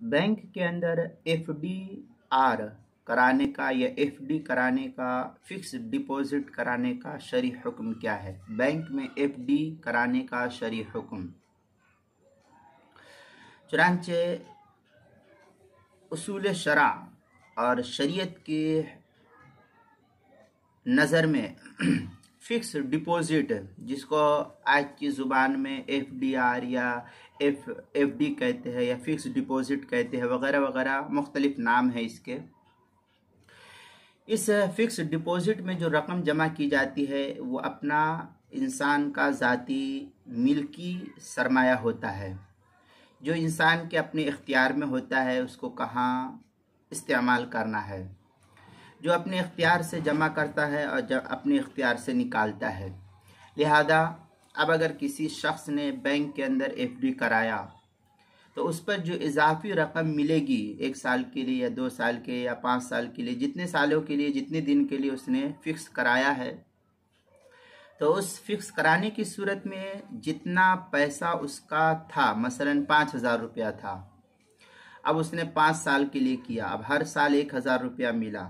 Bank के अंदर FDR कराने का या एफडी कराने का, फिक्स डिपॉजिट कराने का शरई हुक्म क्या है? बैंक में एफडी कराने का शरई हुक्म। चुनांचे उसूल शरा और शरीयत की नज़र में फिक्स डिपॉजिट, जिसको आज की ज़ुबान में एफडीआर या एफडी कहते हैं या फिक्स डिपॉजिट कहते हैं, वगैरह वगैरह मुख्तलिफ नाम है इसके। इस फिक्स डिपॉजिट में जो रकम जमा की जाती है वो अपना इंसान का ज़ाती मिल्की सरमाया होता है, जो इंसान के अपने इख्तियार में होता है उसको कहाँ इस्तेमाल करना है, जो अपने इख्तियार से जमा करता है और जब अपने इख्तियार से निकालता है। लिहाजा अब अगर किसी शख्स ने बैंक के अंदर एफडी कराया तो उस पर जो इजाफी रकम मिलेगी 1 साल के लिए या 2 साल के या 5 साल के लिए, जितने सालों के लिए, जितने दिन के लिए उसने फिक्स कराया है, तो उस फिक्स कराने की सूरत में जितना पैसा उसका था, मसलन 5,000 रुपया था, अब उसने 5 साल के लिए किया, अब हर साल 1,000 रुपया मिला,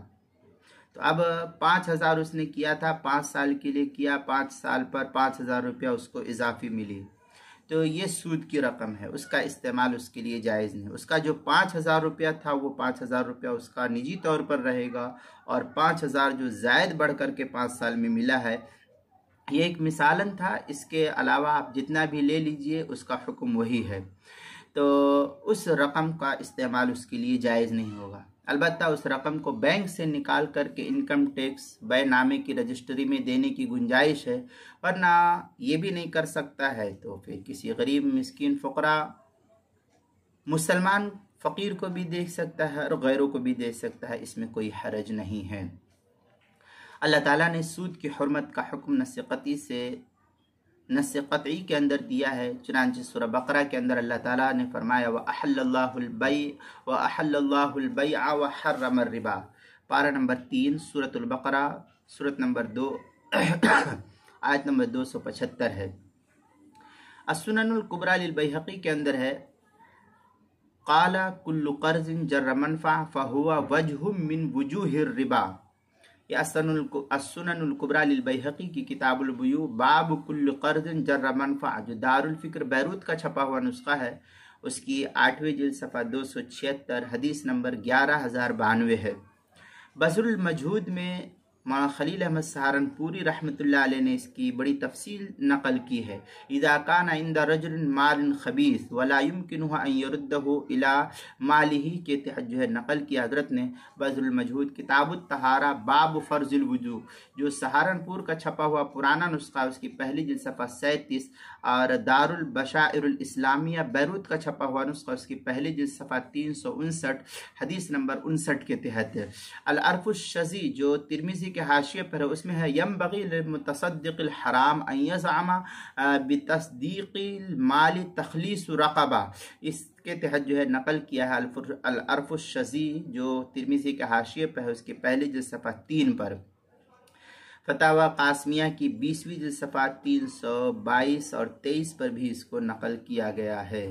तो अब 5,000 उसने किया था, 5 साल के लिए किया, 5 साल पर 5,000 रुपया उसको इजाफी मिली, तो ये सूद की रकम है, उसका इस्तेमाल उसके लिए जायज़ नहीं। उसका जो 5,000 रुपया था वो 5,000 रुपया उसका निजी तौर पर रहेगा, और 5,000 जो ज़ायद बढ़ कर के 5 साल में मिला है, ये एक मिसालन था। इसके अलावा आप जितना भी ले लीजिए उसका हुक्म वही है, तो उस रकम का इस्तेमाल उसके लिए जायज़ नहीं होगा। अलबत्ता उस रकम को बैंक से निकाल करके इनकम टैक्स बैनामे की रजिस्ट्री में देने की गुंजाइश है, वरना ये भी नहीं कर सकता है तो फिर किसी गरीब मिस्कीन फ़ुकरा मुसलमान फ़कीर को भी दे सकता है और गैरों को भी दे सकता है, इसमें कोई हरज नहीं है। अल्लाह ताला ने सूद की हुर्मत का हुक्म नस्स क़तई के अंदर दिया है। चुनांचे सूरह बकरा के अंदर अल्लाह ताला ने फरमाया व अहल्लल्लाहुल बैअ व हर्रम रिबा, पारा नंबर 3 सूरतुल बकरा, सूरत नंबर 2 आयत नंबर 275 है। अस्सुननुल कुबरा लिल बैहक़ी के अंदर है क़ाला कुल्लु क़र्ज़िन जर्र मनफ़अ फ़हुवा वजहुम मिन वुजूहिर रिबा। या अस्सुननुल कुबरा लिल बैहक़ी की किताबुल बुयू बाब कुल्लु क़र्ज़िन जर्र मनफ़अ, जो दारुल फ़िक्र बैरूत का छपा हुआ नुस्खा है, उसकी 8वीं जिल्द सफ़ा 276 हदीस नंबर 11,092 है। बज़रुल मजहूद में मौलाना खलील अहमद सहारनपुरी रहमतुल्लाह अलैह ने इसकी बड़ी तफसील नकल की है। इज़ा काना इंदा रजुलिन मालिन खबीस वला युमकिनुहु अन यरुद्दहु इला मालिही के तहत जो है नकल किया हज़रत ने। बज़रुल मजहूद किताबुत तहारा बाब फ़र्ज़ुल वुजू, जो सहारनपुर का छपा हुआ पुराना नुस्खा, उसकी पहली जिल्द सफ़ा 37, और दारुल बशाइरुल इस्लामिया बैरूत का छपा हुआ नुस्खा, उसकी पहली जिल्द सफ़ा 359 हदीस नंबर 59 के तहत। अल अर्फ़ुश शज़ी जो तिर्मिज़ी के हाशिये पर है, उसमें है यंबग़ी लिल-मुतसद्दिक़िल हराम अन यज़अमा बितस्दीक़िल माली तख़लीसु रक़बा, इसके तहत जो है नकल किया है अल अर्फ़ुश शज़ी जो तिर्मिज़ी के हाशिये पर है, उसकी पहली जिल्द सफ़ा 3 पर। फतावा कासमिया की 20वीं जिल्द सफ़ा 322 और 23 पर भी इसको नकल किया गया है।